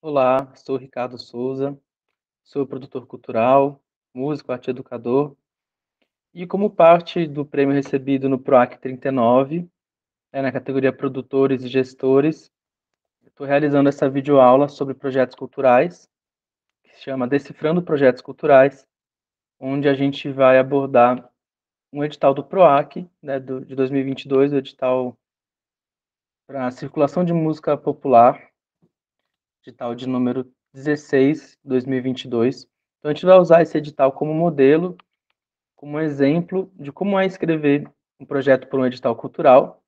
Olá, sou Ricardo Souza, sou produtor cultural, músico, arte educador, e como parte do prêmio recebido no PROAC 39, na categoria Produtores e Gestores, estou realizando essa videoaula sobre projetos culturais, que se chama Decifrando Projetos Culturais, onde a gente vai abordar um edital do PROAC, né, de 2022, o edital para a circulação de música popular, edital de número 16, 2022. Então, a gente vai usar esse edital como modelo, como exemplo de como é escrever um projeto para um edital cultural,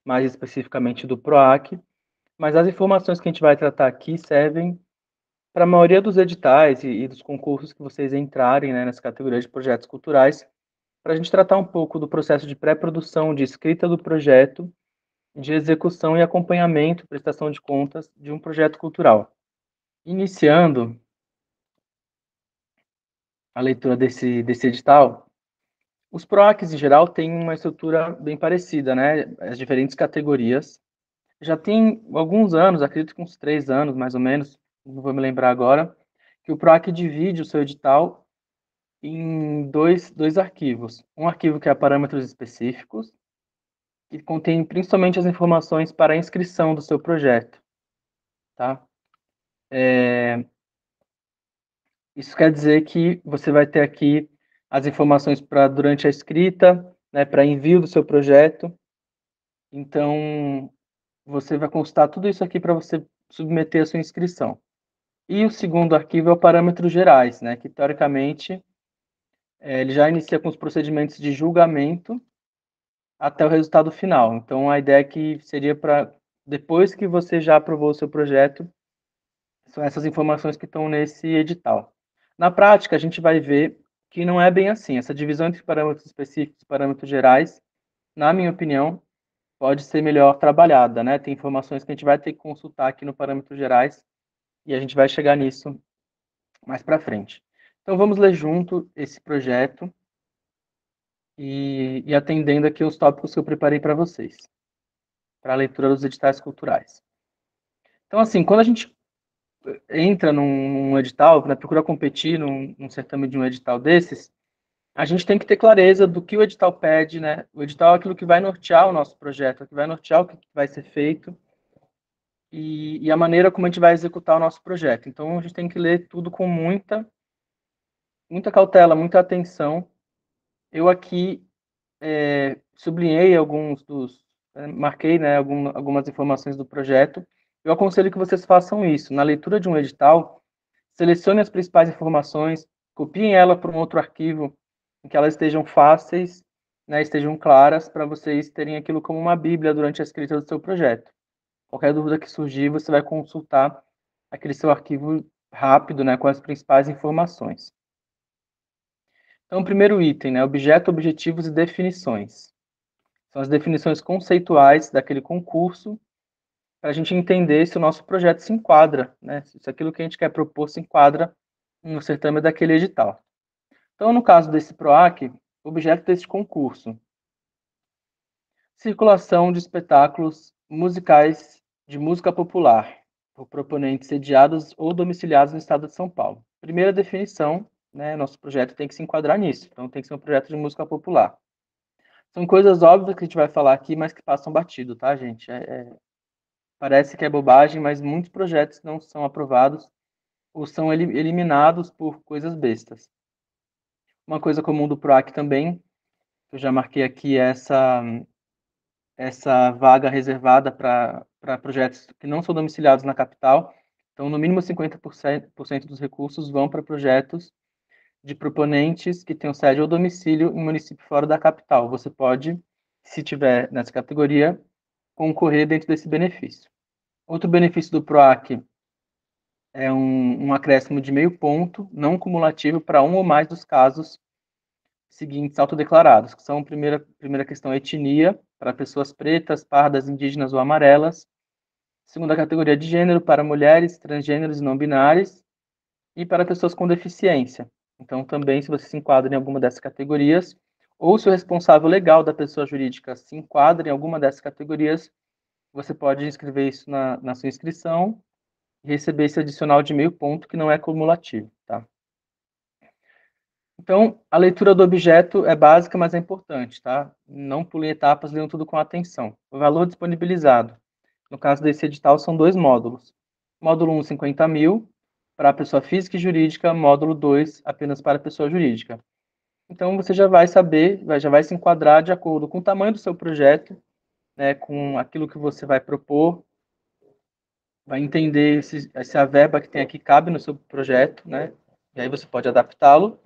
mais especificamente do PROAC, mas as informações que a gente vai tratar aqui servem para a maioria dos editais e dos concursos que vocês entrarem, né, nessa categoria de projetos culturais, para a gente tratar um pouco do processo de pré-produção, de escrita do projeto, de execução e acompanhamento, prestação de contas de um projeto cultural. Iniciando a leitura desse edital, os PROACs, em geral, têm uma estrutura bem parecida, né? As diferentes categorias. Já tem alguns anos, acredito que uns 3 anos, mais ou menos, não vou me lembrar agora, que o PROAC divide o seu edital em dois arquivos. Um arquivo que é parâmetros específicos, que contém principalmente as informações para a inscrição do seu projeto, tá? Isso quer dizer que você vai ter aqui as informações para durante a escrita, né, para envio do seu projeto. Então, você vai consultar tudo isso aqui para você submeter a sua inscrição. E o segundo arquivo é o parâmetros gerais, né, que teoricamente ele já inicia com os procedimentos de julgamento até o resultado final. Então, a ideia é que seria para, depois que você já aprovou o seu projeto, são essas informações que estão nesse edital. Na prática, a gente vai ver que não é bem assim. Essa divisão entre parâmetros específicos e parâmetros gerais, na minha opinião, pode ser melhor trabalhada, né? Tem informações que a gente vai ter que consultar aqui no parâmetros gerais e a gente vai chegar nisso mais para frente. Então, vamos ler junto esse projeto e atendendo aqui os tópicos que eu preparei para vocês, para a leitura dos editais culturais. Então, assim, quando a gente entra num edital, né, procura competir num certame de um edital desses, a gente tem que ter clareza do que o edital pede, né? O edital é aquilo que vai nortear o nosso projeto, é que vai nortear o que vai ser feito e a maneira como a gente vai executar o nosso projeto. Então, a gente tem que ler tudo com muita cautela, muita atenção. Eu aqui sublinhei marquei, né, algumas informações do projeto. Eu aconselho que vocês façam isso. Na leitura de um edital, selecione as principais informações, copiem ela para um outro arquivo em que elas estejam fáceis, né, estejam claras, para vocês terem aquilo como uma bíblia durante a escrita do seu projeto. Qualquer dúvida que surgir, você vai consultar aquele seu arquivo rápido, né, com as principais informações. Então, o primeiro item, né, objeto, objetivos e definições. São as definições conceituais daquele concurso, para a gente entender se o nosso projeto se enquadra, né, se aquilo que a gente quer propor se enquadra no certame daquele edital. Então, no caso desse PROAC, o objeto desse concurso: circulação de espetáculos musicais de música popular, por proponentes sediados ou domiciliados no estado de São Paulo. Primeira definição, né, nosso projeto tem que se enquadrar nisso, então tem que ser um projeto de música popular. São coisas óbvias que a gente vai falar aqui, mas que passam batido, tá, gente? Parece que é bobagem, mas muitos projetos não são aprovados ou são eliminados por coisas bestas. Uma coisa comum do PROAC também, eu já marquei aqui essa vaga reservada para projetos que não são domiciliados na capital. Então, no mínimo 50% dos recursos vão para projetos de proponentes que tenham sede ou domicílio em município fora da capital. Você pode, se tiver nessa categoria, concorrer dentro desse benefício. Outro benefício do PROAC é um acréscimo de meio ponto, não cumulativo, para um ou mais dos casos seguintes autodeclarados, que são, primeira questão, etnia, para pessoas pretas, pardas, indígenas ou amarelas. Segunda categoria de gênero, para mulheres, transgêneros e não binários. E para pessoas com deficiência. Então, também, se você se enquadra em alguma dessas categorias, ou se o responsável legal da pessoa jurídica se enquadra em alguma dessas categorias, você pode inscrever isso na sua inscrição e receber esse adicional de meio ponto, que não é cumulativo, tá? Então, a leitura do objeto é básica, mas é importante, tá? Não pulem etapas, leiam tudo com atenção. O valor disponibilizado. No caso desse edital, são 2 módulos. Módulo 1, 50 mil, para a pessoa física e jurídica. Módulo 2, apenas para a pessoa jurídica. Então, você já vai saber, já vai se enquadrar de acordo com o tamanho do seu projeto, né, com aquilo que você vai propor, vai entender se a verba que tem aqui cabe no seu projeto, né? E aí você pode adaptá-lo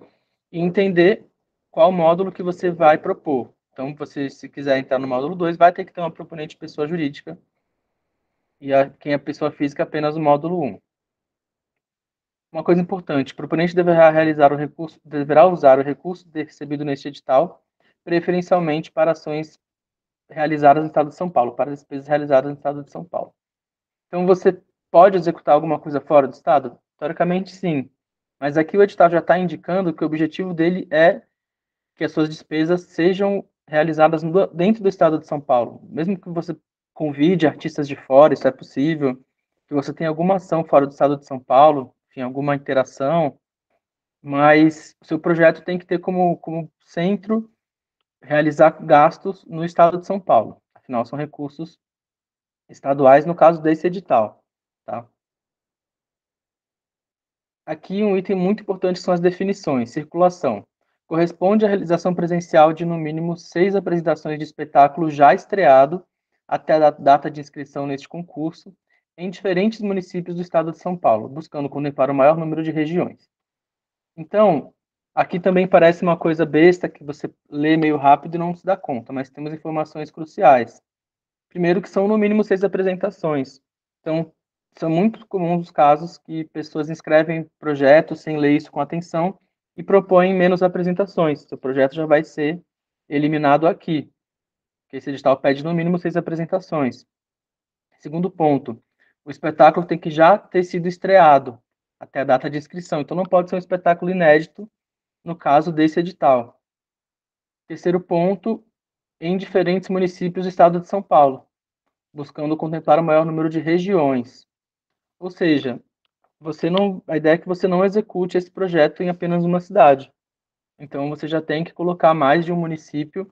e entender qual módulo que você vai propor. Então, você, se quiser entrar no módulo 2, vai ter que ter uma proponente pessoa jurídica e quem é pessoa física apenas o módulo 1. Uma coisa importante, o proponente deverá usar o recurso recebido neste edital, preferencialmente para ações realizadas no Estado de São Paulo, para despesas realizadas no Estado de São Paulo. Então, você pode executar alguma coisa fora do Estado? Teoricamente, sim. Mas aqui o edital já está indicando que o objetivo dele é que as suas despesas sejam realizadas dentro do Estado de São Paulo. Mesmo que você convide artistas de fora, isso é possível, que você tenha alguma ação fora do Estado de São Paulo, enfim, alguma interação, mas o seu projeto tem que ter como centro realizar gastos no Estado de São Paulo. Afinal, são recursos estaduais no caso desse edital, tá? Aqui um item muito importante são as definições. Circulação. Corresponde à realização presencial de no mínimo 6 apresentações de espetáculo já estreado até a data de inscrição neste concurso em diferentes municípios do estado de São Paulo, buscando contemplar o maior número de regiões. Então, aqui também parece uma coisa besta que você lê meio rápido e não se dá conta, mas temos informações cruciais. Primeiro que são no mínimo 6 apresentações. Então, são muito comuns os casos que pessoas inscrevem projetos sem ler isso com atenção e propõem menos apresentações. Seu projeto já vai ser eliminado aqui, porque esse edital pede no mínimo 6 apresentações. Segundo ponto, o espetáculo tem que já ter sido estreado até a data de inscrição. Então, não pode ser um espetáculo inédito no caso desse edital. Terceiro ponto, em diferentes municípios do estado de São Paulo, buscando contemplar o maior número de regiões. Ou seja, a ideia é que você não execute esse projeto em apenas uma cidade. Então, você já tem que colocar mais de um município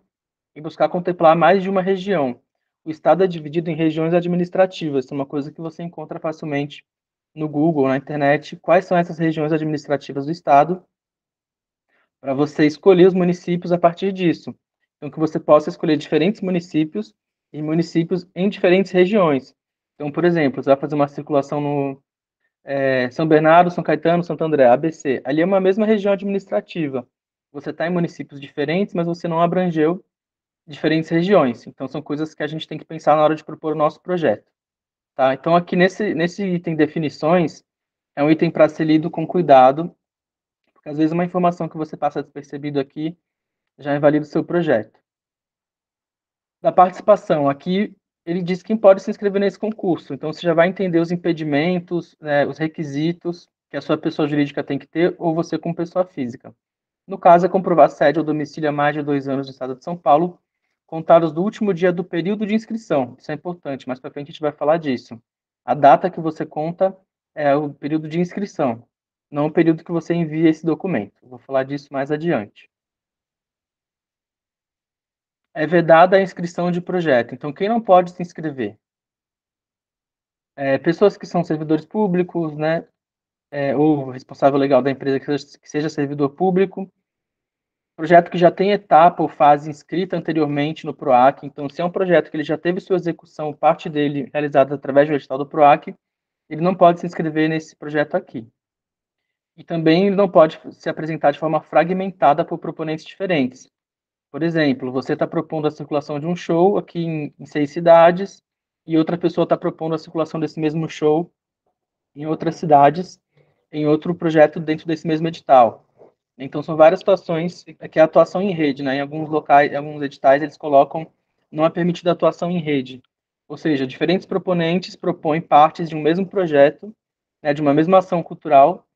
e buscar contemplar mais de uma região. O estado é dividido em regiões administrativas, é uma coisa que você encontra facilmente no Google, na internet. Quais são essas regiões administrativas do estado? Para você escolher os municípios a partir disso. Então, que você possa escolher diferentes municípios e municípios em diferentes regiões. Então, por exemplo, você vai fazer uma circulação no São Bernardo, São Caetano, Santo André, ABC. Ali é uma mesma região administrativa. Você está em municípios diferentes, mas você não abrangeu diferentes regiões. Então, são coisas que a gente tem que pensar na hora de propor o nosso projeto. Tá? Então, aqui nesse item definições, é um item para ser lido com cuidado, porque às vezes uma informação que você passa despercebido aqui já invalida o seu projeto. Da participação, aqui ele diz quem pode se inscrever nesse concurso. Então, você já vai entender os impedimentos, né, os requisitos que a sua pessoa jurídica tem que ter, ou você como pessoa física. No caso, é comprovar sede ou domicílio há mais de 2 anos no estado de São Paulo, contados do último dia do período de inscrição. Isso é importante, mais para frente a gente vai falar disso. A data que você conta é o período de inscrição, não o período que você envia esse documento. Eu vou falar disso mais adiante. É vedada a inscrição de projeto. Então, quem não pode se inscrever? Pessoas que são servidores públicos, né? Ou responsável legal da empresa que seja servidor público. Projeto que já tem etapa ou fase inscrita anteriormente no PROAC. Então, se é um projeto que ele já teve sua execução, parte dele realizada através do edital do PROAC, ele não pode se inscrever nesse projeto aqui. E também ele não pode se apresentar de forma fragmentada por proponentes diferentes. Por exemplo, você está propondo a circulação de um show aqui em 6 cidades e outra pessoa está propondo a circulação desse mesmo show em outras cidades, em outro projeto dentro desse mesmo edital. Então, são várias situações, que é a atuação em rede, né? Em alguns locais, em alguns editais, eles colocam não é permitida atuação em rede. Ou seja, diferentes proponentes propõem partes de um mesmo projeto, né, de uma mesma ação cultural,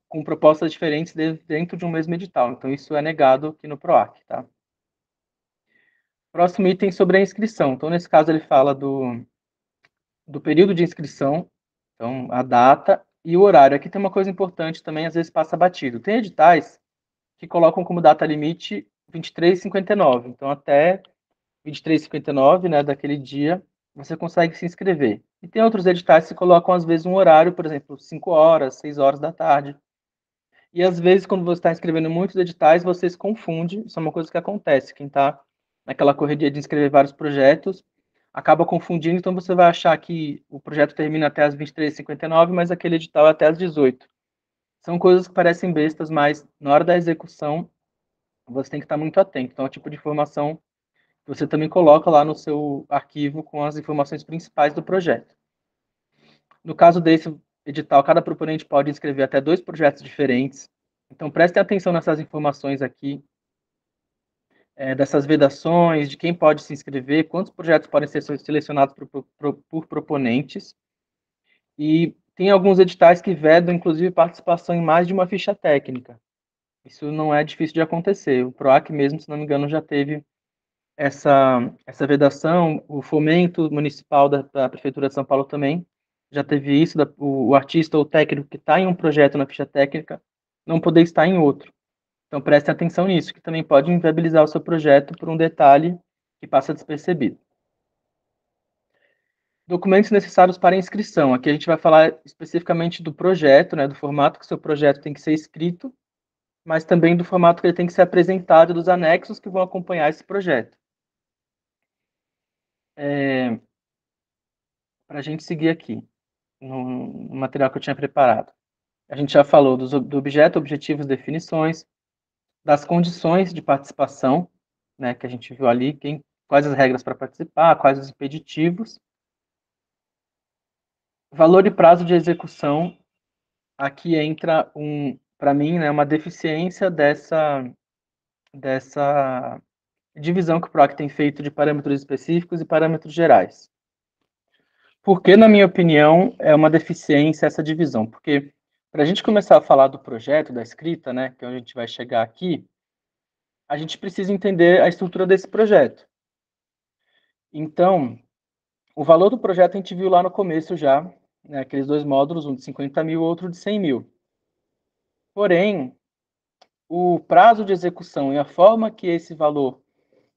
com propostas diferentes dentro de um mesmo edital. Então, isso é negado aqui no PROAC, tá? Próximo item sobre a inscrição. Então, nesse caso, ele fala do período de inscrição. Então, a data e o horário. Aqui tem uma coisa importante também, às vezes passa batido. Tem editais que colocam como data limite 23h59. Então, até 23h59, né, daquele dia, você consegue se inscrever. E tem outros editais que colocam, às vezes, um horário, por exemplo, 5 horas, 6 horas da tarde. E, às vezes, quando você está inscrevendo muitos editais, você se confunde. Isso é uma coisa que acontece. Quem está naquela correria de inscrever vários projetos acaba confundindo, então você vai achar que o projeto termina até as 23h59, mas aquele edital é até as 18h. São coisas que parecem bestas, mas na hora da execução você tem que estar muito atento. Então, é o tipo de informação que você também coloca lá no seu arquivo com as informações principais do projeto. No caso desse edital, cada proponente pode inscrever até 2 projetos diferentes. Então, prestem atenção nessas informações aqui, dessas vedações, de quem pode se inscrever, quantos projetos podem ser selecionados por proponentes. E tem alguns editais que vedam, inclusive, participação em mais de uma ficha técnica. Isso não é difícil de acontecer. O PROAC mesmo, se não me engano, já teve essa vedação. O Fomento Municipal da Prefeitura de São Paulo também já teve isso, o artista ou técnico que está em um projeto na ficha técnica não poder estar em outro. Então, prestem atenção nisso, que também pode inviabilizar o seu projeto por um detalhe que passa despercebido. Documentos necessários para inscrição. Aqui a gente vai falar especificamente do projeto, né, do formato que o seu projeto tem que ser escrito, mas também do formato que ele tem que ser apresentado, dos anexos que vão acompanhar esse projeto. Para a gente seguir aqui, no material que eu tinha preparado. A gente já falou do objeto, objetivos, definições, das condições de participação, né, que a gente viu ali, quais as regras para participar, quais os impeditivos. Valor e prazo de execução. Aqui entra, para mim, né, uma deficiência dessa divisão que o PROAC tem feito de parâmetros específicos e parâmetros gerais. Por que, na minha opinião, é uma deficiência essa divisão? Porque para a gente começar a falar do projeto, da escrita, né, que é onde a gente vai chegar aqui, a gente precisa entender a estrutura desse projeto. Então, o valor do projeto a gente viu lá no começo já, né, aqueles 2 módulos, um de 50 mil e outro de 100 mil. Porém, o prazo de execução e a forma que esse valor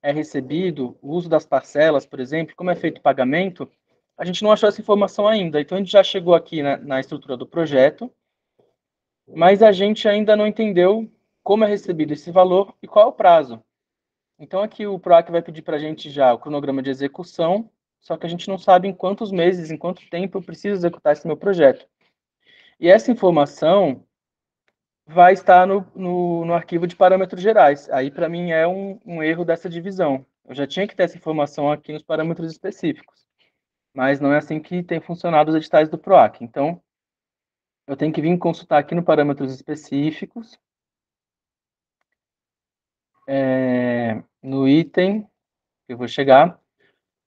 é recebido, o uso das parcelas, por exemplo, como é feito o pagamento, a gente não achou essa informação ainda. Então, a gente já chegou aqui na estrutura do projeto, mas a gente ainda não entendeu como é recebido esse valor e qual é o prazo. Então, aqui o PROAC vai pedir para a gente já o cronograma de execução, só que a gente não sabe em quantos meses, em quanto tempo eu preciso executar esse meu projeto. E essa informação vai estar no arquivo de parâmetros gerais. Aí, para mim, é um erro dessa divisão. Eu já tinha que ter essa informação aqui nos parâmetros específicos, mas não é assim que tem funcionado os editais do PROAC. Então, eu tenho que vir consultar aqui no parâmetros específicos, no item que eu vou chegar,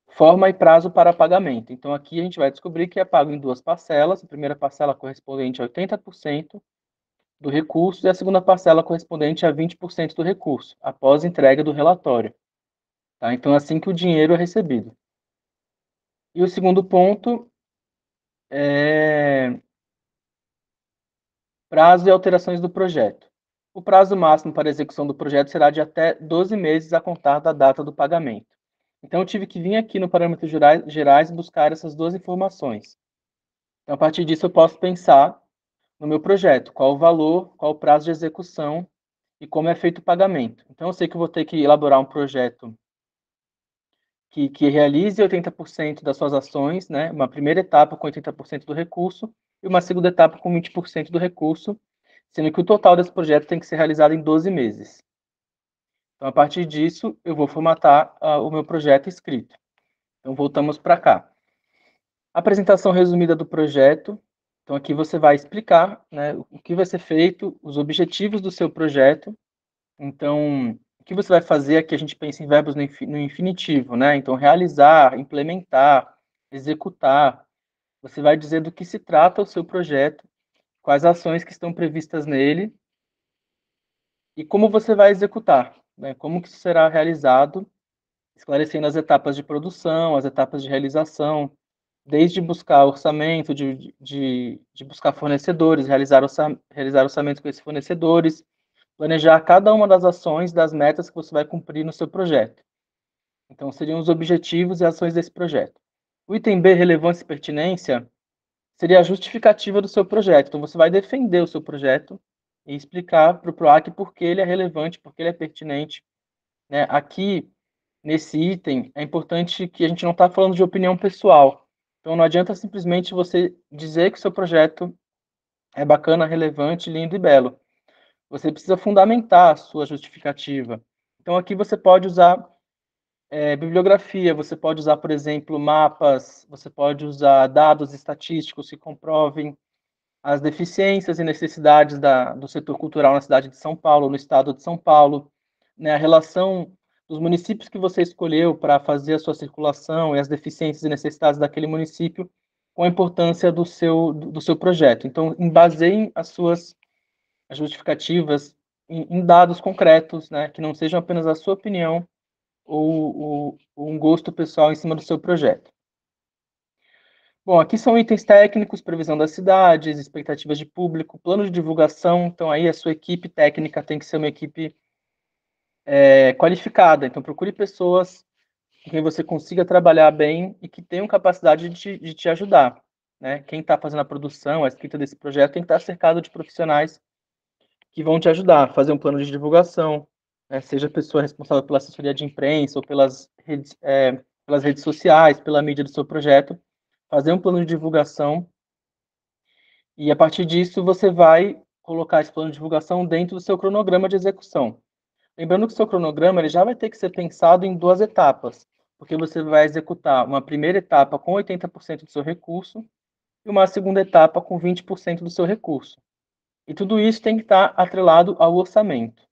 forma e prazo para pagamento. Então, aqui a gente vai descobrir que é pago em 2 parcelas, a primeira parcela correspondente a 80% do recurso e a segunda parcela correspondente a 20% do recurso, após entrega do relatório. Tá? Então, é assim que o dinheiro é recebido. E o segundo ponto é prazo e alterações do projeto. O prazo máximo para execução do projeto será de até 12 meses a contar da data do pagamento. Então, eu tive que vir aqui no parâmetros gerais buscar essas 2 informações. Então, a partir disso, eu posso pensar no meu projeto, qual o valor, qual o prazo de execução e como é feito o pagamento. Então, eu sei que eu vou ter que elaborar um projeto que realize 80% das suas ações, né? Uma primeira etapa com 80% do recurso e uma segunda etapa com 20% do recurso, sendo que o total desse projeto tem que ser realizado em 12 meses. Então, a partir disso, eu vou formatar o meu projeto escrito. Então, voltamos para cá. Apresentação resumida do projeto. Então, aqui você vai explicar, né, o que vai ser feito, os objetivos do seu projeto. Então, o que você vai fazer? Aqui a gente pensa em verbos no infinitivo, né? Então, realizar, implementar, executar. Você vai dizer do que se trata o seu projeto, quais ações que estão previstas nele e como você vai executar, né? Como que isso será realizado, esclarecendo as etapas de produção, as etapas de realização, desde buscar orçamento, de buscar fornecedores, realizar orçamentos com esses fornecedores, planejar cada uma das ações, das metas que você vai cumprir no seu projeto. Então, seriam os objetivos e ações desse projeto. O item B, relevância e pertinência, seria a justificativa do seu projeto. Então, você vai defender o seu projeto e explicar para o PROAC por que ele é relevante, por que ele é pertinente. Né? Aqui, nesse item, é importante que a gente não está falando de opinião pessoal. Então, não adianta simplesmente você dizer que o seu projeto é bacana, relevante, lindo e belo. Você precisa fundamentar a sua justificativa. Então, aqui você pode usar bibliografia, você pode usar, por exemplo, mapas, você pode usar dados estatísticos que comprovem as deficiências e necessidades do setor cultural na cidade de São Paulo, no estado de São Paulo, né, a relação dos municípios que você escolheu para fazer a sua circulação e as deficiências e necessidades daquele município com a importância do seu projeto. Então, embaseiem as justificativas em dados concretos, né, que não sejam apenas a sua opinião ou um gosto pessoal em cima do seu projeto. Bom, aqui são itens técnicos, previsão das cidades, expectativas de público, plano de divulgação. Então, aí a sua equipe técnica tem que ser uma equipe qualificada. Então, procure pessoas com quem você consiga trabalhar bem e que tenham capacidade de te ajudar. Né? Quem está fazendo a produção, a escrita desse projeto, tem que estar cercado de profissionais que vão te ajudar a fazer um plano de divulgação, né? Seja a pessoa responsável pela assessoria de imprensa ou pelas redes sociais, pela mídia do seu projeto, fazer um plano de divulgação e, a partir disso, você vai colocar esse plano de divulgação dentro do seu cronograma de execução. Lembrando que o seu cronograma ele já vai ter que ser pensado em 2 etapas, porque você vai executar uma primeira etapa com 80% do seu recurso e uma segunda etapa com 20% do seu recurso. E tudo isso tem que estar atrelado ao orçamento,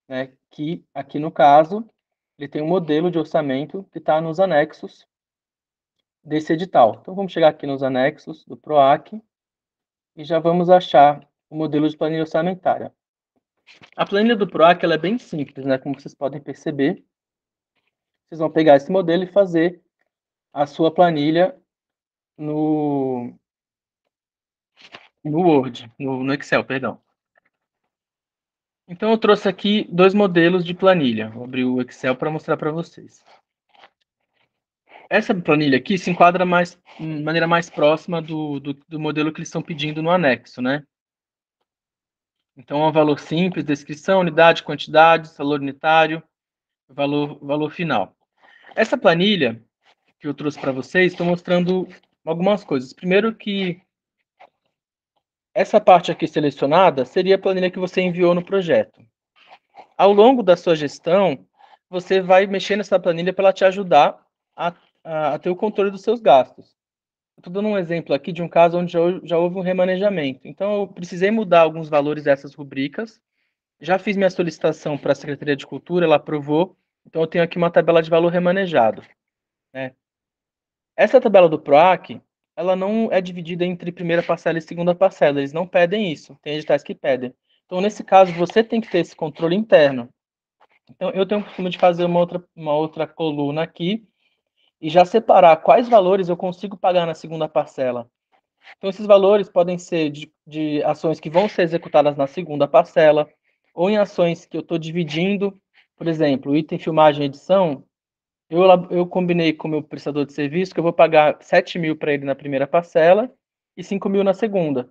né? Que aqui no caso, ele tem um modelo de orçamento que está nos anexos desse edital. Então vamos chegar aqui nos anexos do PROAC e já vamos achar o modelo de planilha orçamentária. A planilha do PROAC ela é bem simples, né? Como vocês podem perceber, vocês vão pegar esse modelo e fazer a sua planilha no Word, no Excel, perdão. Então eu trouxe aqui 2 modelos de planilha. Vou abrir o Excel para mostrar para vocês. Essa planilha aqui se enquadra de maneira mais próxima do modelo que eles estão pedindo no anexo, né? Então, é um valor simples, descrição, unidade, quantidade, valor unitário, valor final. Essa planilha que eu trouxe para vocês, estou mostrando algumas coisas. Primeiro que essa parte aqui selecionada seria a planilha que você enviou no projeto. Ao longo da sua gestão, você vai mexer nessa planilha para ela te ajudar a ter o controle dos seus gastos. Estou dando um exemplo aqui de um caso onde já houve um remanejamento. Então, eu precisei mudar alguns valores dessas rubricas. Já fiz minha solicitação para a Secretaria de Cultura, ela aprovou. Então, eu tenho aqui uma tabela de valor remanejado. Né? Essa tabela do PROAC, ela não é dividida entre primeira parcela e segunda parcela. Eles não pedem isso. Tem editais que pedem. Então, nesse caso, você tem que ter esse controle interno. Então, eu tenho o costume de fazer uma outra coluna aqui e já separar quais valores eu consigo pagar na segunda parcela. Então, esses valores podem ser de ações que vão ser executadas na segunda parcela, ou em ações que eu estou dividindo. Por exemplo, o item filmagem e edição, eu combinei com o meu prestador de serviço que eu vou pagar 7 mil para ele na primeira parcela e 5 mil na segunda.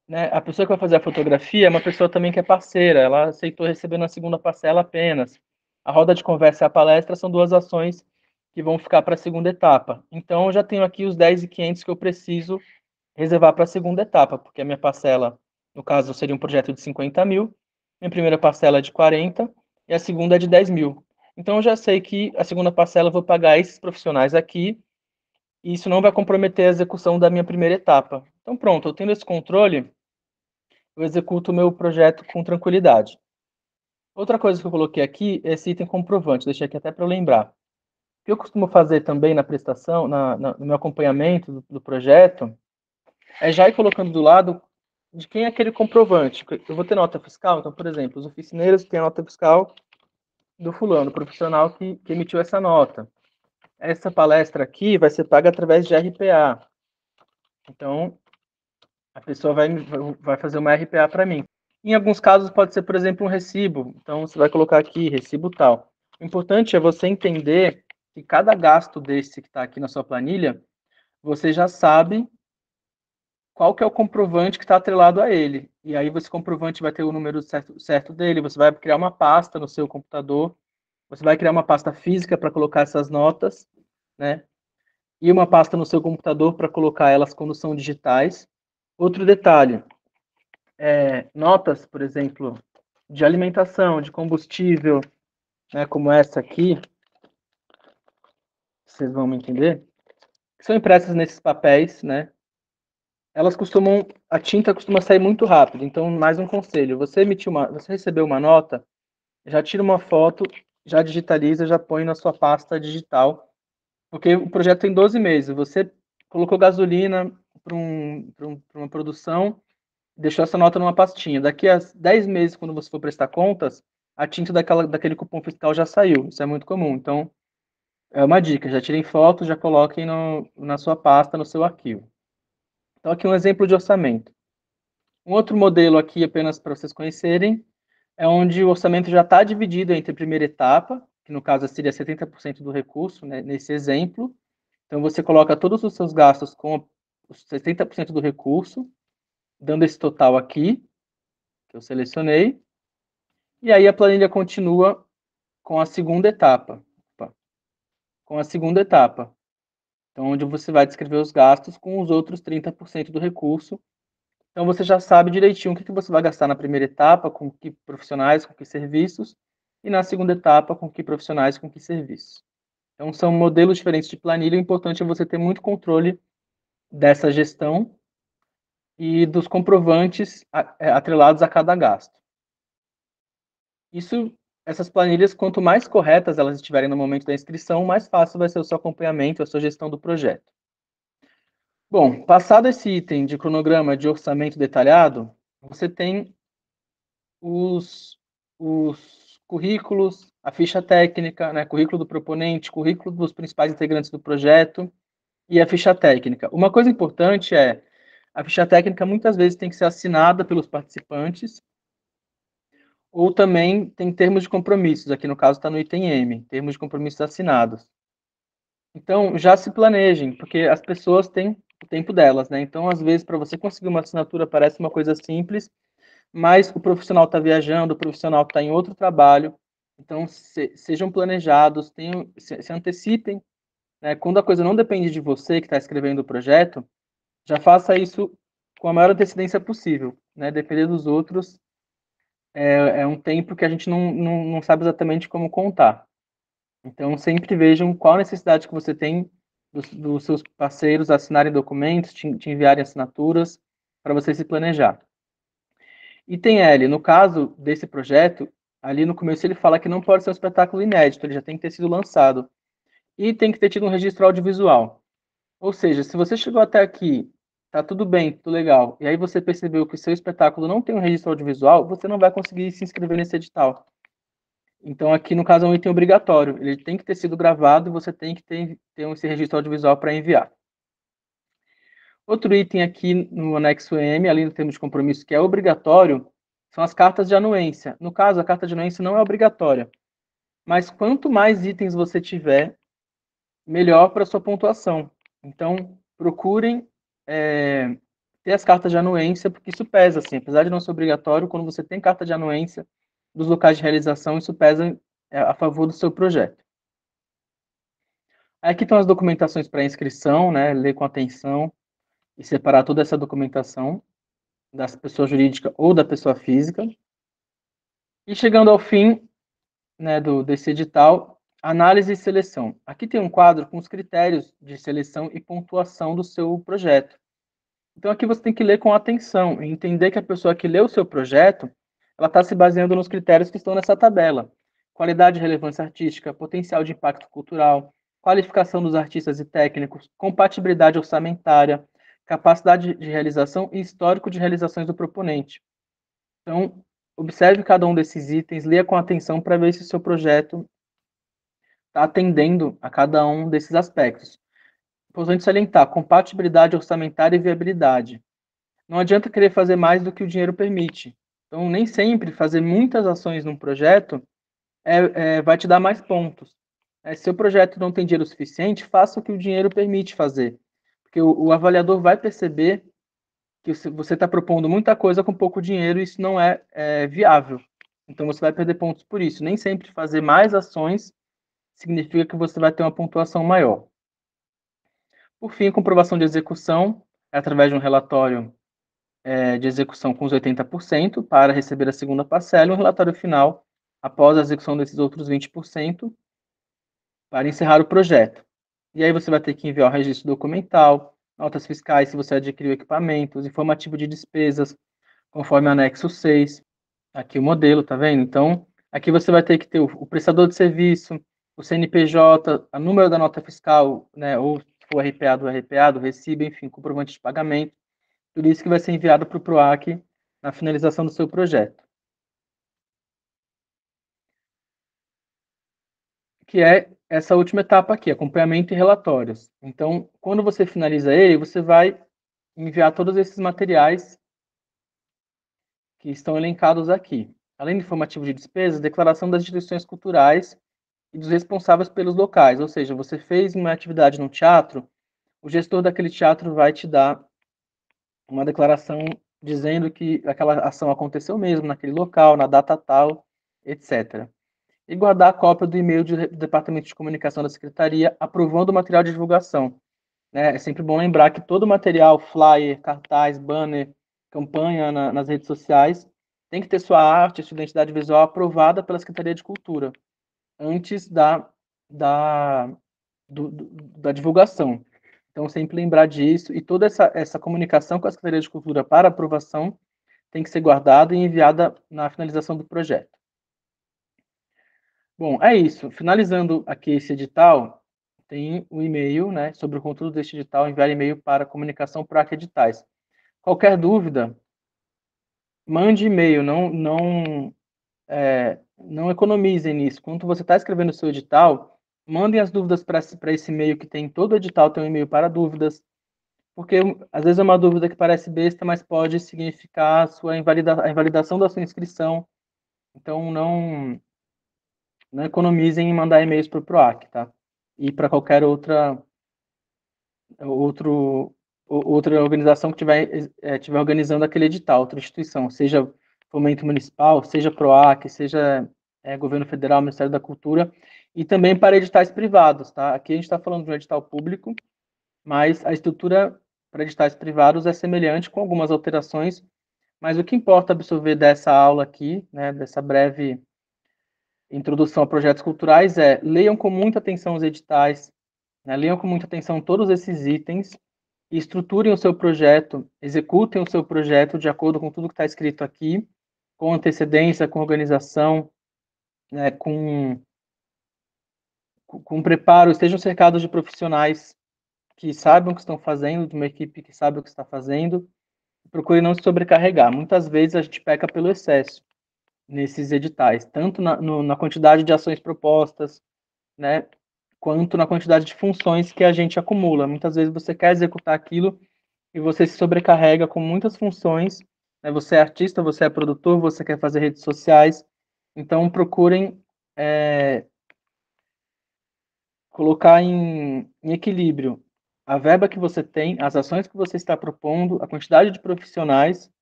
Né? A pessoa que vai fazer a fotografia é uma pessoa também que é parceira, ela aceitou receber na segunda parcela apenas. A roda de conversa e a palestra são 2 ações que vão ficar para a segunda etapa. Então, eu já tenho aqui os 10.500 que eu preciso reservar para a segunda etapa, porque a minha parcela, no caso, seria um projeto de 50 mil, minha primeira parcela é de 40 e a segunda é de 10 mil. Então, eu já sei que a segunda parcela eu vou pagar esses profissionais aqui e isso não vai comprometer a execução da minha primeira etapa. Então, pronto, eu tendo esse controle, eu executo o meu projeto com tranquilidade. Outra coisa que eu coloquei aqui é esse item comprovante, deixei aqui até para eu lembrar. O que eu costumo fazer também na prestação, no meu acompanhamento do projeto, é já ir colocando do lado de quem é aquele comprovante. Eu vou ter nota fiscal, então, por exemplo, os oficineiros têm a nota fiscal do fulano, profissional que emitiu essa nota. essa palestra aqui vai ser paga através de RPA. Então, a pessoa vai fazer uma RPA para mim. Em alguns casos pode ser, por exemplo, um recibo. Então, você vai colocar aqui, recibo tal. O importante é você entender que cada gasto desse que está aqui na sua planilha, você já sabe qual que é o comprovante que está atrelado a ele. E aí, esse comprovante vai ter o número certo dele, você vai criar uma pasta no seu computador, você vai criar uma pasta física para colocar essas notas, né? E uma pasta no seu computador para colocar elas quando são digitais. Outro detalhe, notas, por exemplo, de alimentação, de combustível, né, como essa aqui, vocês vão me entender, que são impressas nesses papéis, né? A tinta costuma sair muito rápido, então mais um conselho, você recebeu uma nota, já tira uma foto, já digitaliza, já põe na sua pasta digital, porque o projeto tem 12 meses, você colocou gasolina para uma produção, deixou essa nota numa pastinha. Daqui a 10 meses, quando você for prestar contas, a tinta daquele cupom fiscal já saiu. Isso é muito comum. Então, é uma dica. Já tirem foto, já coloquem na sua pasta, no seu arquivo. Então, aqui um exemplo de orçamento. Um outro modelo aqui, apenas para vocês conhecerem, é onde o orçamento já está dividido entre a primeira etapa, que no caso seria 70% do recurso, né, nesse exemplo. Então, você coloca todos os seus gastos com os 70% do recurso, dando esse total aqui, que eu selecionei. E aí a planilha continua com a segunda etapa. Com a segunda etapa. Então, onde você vai descrever os gastos com os outros 30% do recurso. Então, você já sabe direitinho o que você vai gastar na primeira etapa, com que profissionais, com que serviços, e na segunda etapa, com que profissionais, com que serviços. Então, são modelos diferentes de planilha. O importante é você ter muito controle dessa gestão e dos comprovantes atrelados a cada gasto. Essas planilhas, quanto mais corretas elas estiverem no momento da inscrição, mais fácil vai ser o seu acompanhamento, a sua gestão do projeto. Bom, passado esse item de cronograma de orçamento detalhado, você tem os currículos, a ficha técnica, né, currículo do proponente, currículo dos principais integrantes do projeto e a ficha técnica. Uma coisa importante é, a ficha técnica muitas vezes tem que ser assinada pelos participantes, ou também tem termos de compromissos, aqui no caso está no item M, termos de compromissos assinados. Então, já se planejem, porque as pessoas têm o tempo delas, né? Então, às vezes, para você conseguir uma assinatura parece uma coisa simples, mas o profissional está viajando, o profissional está em outro trabalho, então sejam planejados, se antecipem, né? Quando a coisa não depende de você que está escrevendo o projeto, já faça isso com a maior antecedência possível, né? Depender dos outros é um tempo que a gente não sabe exatamente como contar. Então, sempre vejam qual a necessidade que você tem dos seus parceiros assinarem documentos, te enviarem assinaturas, para você se planejar. Item L, no caso desse projeto, ali no começo ele fala que não pode ser um espetáculo inédito, ele já tem que ter sido lançado. E tem que ter tido um registro audiovisual. Ou seja, se você chegou até aqui, tá tudo bem, tudo legal, e aí você percebeu que o seu espetáculo não tem um registro audiovisual, você não vai conseguir se inscrever nesse edital. Então, aqui no caso é um item obrigatório, ele tem que ter sido gravado e você tem que ter esse registro audiovisual para enviar. Outro item aqui no anexo M, além do termo de compromisso, que é obrigatório, são as cartas de anuência. No caso, a carta de anuência não é obrigatória, mas quanto mais itens você tiver, melhor para a sua pontuação. Então, procurem ter as cartas de anuência, porque isso pesa, assim, apesar de não ser obrigatório, quando você tem carta de anuência dos locais de realização, isso pesa a favor do seu projeto. Aqui estão as documentações para inscrição, né? Ler com atenção e separar toda essa documentação da pessoa jurídica ou da pessoa física. E chegando ao fim, né, desse edital, análise e seleção. Aqui tem um quadro com os critérios de seleção e pontuação do seu projeto. Então aqui você tem que ler com atenção e entender que a pessoa que lê o seu projeto, ela está se baseando nos critérios que estão nessa tabela. Qualidade e relevância artística, potencial de impacto cultural, qualificação dos artistas e técnicos, compatibilidade orçamentária, capacidade de realização e histórico de realizações do proponente. Então, observe cada um desses itens, leia com atenção para ver se o seu projeto está atendendo a cada um desses aspectos. Importante salientar, compatibilidade orçamentária e viabilidade. Não adianta querer fazer mais do que o dinheiro permite. Então, nem sempre fazer muitas ações num projeto vai te dar mais pontos. Se o projeto não tem dinheiro suficiente, faça o que o dinheiro permite fazer. Porque o avaliador vai perceber que você está propondo muita coisa com pouco dinheiro e isso não é viável. Então, você vai perder pontos por isso. Nem sempre fazer mais ações significa que você vai ter uma pontuação maior. Por fim, comprovação de execução é através de um relatório de execução com os 80% para receber a segunda parcela e um relatório final após a execução desses outros 20% para encerrar o projeto. E aí você vai ter que enviar o registro documental, notas fiscais se você adquiriu equipamentos, informativo de despesas, conforme o anexo 6. Aqui o modelo, tá vendo? Então, aqui você vai ter que ter o prestador de serviço, o CNPJ, o número da nota fiscal, né, ou se for RPA do recibo, enfim, comprovante de pagamento. Tudo isso que vai ser enviado para o PROAC na finalização do seu projeto. Que é essa última etapa aqui, acompanhamento e relatórios. Então, quando você finaliza ele, você vai enviar todos esses materiais que estão elencados aqui. Além do informativo de despesas, declaração das instituições culturais e dos responsáveis pelos locais. Ou seja, você fez uma atividade no teatro, o gestor daquele teatro vai te dar uma declaração dizendo que aquela ação aconteceu mesmo naquele local, na data tal, etc. E guardar a cópia do e-mail do Departamento de Comunicação da Secretaria aprovando o material de divulgação. É sempre bom lembrar que todo material, flyer, cartaz, banner, campanha nas redes sociais, tem que ter sua arte, sua identidade visual aprovada pela Secretaria de Cultura, antes da divulgação. Então, sempre lembrar disso, e toda essa comunicação com a Secretaria de Cultura para aprovação tem que ser guardada e enviada na finalização do projeto. Bom, é isso. Finalizando aqui esse edital, tem o e-mail, né, sobre o conteúdo deste edital, enviar e-mail para comunicação PROAC Editais. Qualquer dúvida, mande e-mail, não economizem nisso. Quando você está escrevendo o seu edital, mandem as dúvidas para esse e-mail que tem todo o edital, tem um e-mail para dúvidas, porque às vezes é uma dúvida que parece besta, mas pode significar a invalidação da sua inscrição. Então, não economizem em mandar e-mails para o PROAC, tá? E para qualquer outra organização que estiver organizando aquele edital, outra instituição, seja Fomento Municipal, seja PROAC, seja Governo Federal, Ministério da Cultura, e também para editais privados, tá? Aqui a gente está falando de um edital público, mas a estrutura para editais privados é semelhante, com algumas alterações, mas o que importa absorver dessa aula aqui, né, dessa breve introdução a projetos culturais leiam com muita atenção os editais, né, leiam com muita atenção todos esses itens, e estruturem o seu projeto, executem o seu projeto de acordo com tudo que está escrito aqui, com antecedência, com organização, né, com preparo, estejam cercados de profissionais que saibam o que estão fazendo, de uma equipe que sabe o que está fazendo, procure não se sobrecarregar. Muitas vezes a gente peca pelo excesso nesses editais, tanto na quantidade de ações propostas, né, quanto na quantidade de funções que a gente acumula. Muitas vezes você quer executar aquilo e você se sobrecarrega com muitas funções, né? Você é artista, você é produtor, você quer fazer redes sociais, então procurem colocar em equilíbrio a verba que você tem, as ações que você está propondo, a quantidade de profissionais,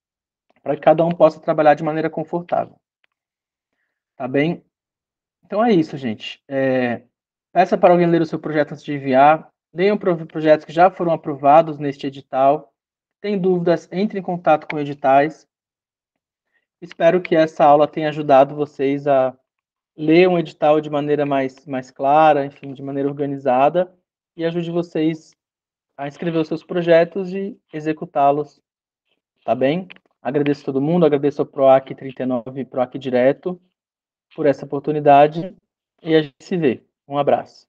para que cada um possa trabalhar de maneira confortável. Tá bem? Então é isso, gente. Peça para alguém ler o seu projeto antes de enviar. Leiam projetos que já foram aprovados neste edital. Tem dúvidas, entre em contato com editais. Espero que essa aula tenha ajudado vocês a ler um edital de maneira mais clara, enfim, de maneira organizada, e ajude vocês a escrever os seus projetos e executá-los, tá bem? Agradeço a todo mundo, agradeço ao PROAC 39 e PROAC Direto por essa oportunidade, e a gente se vê. Um abraço.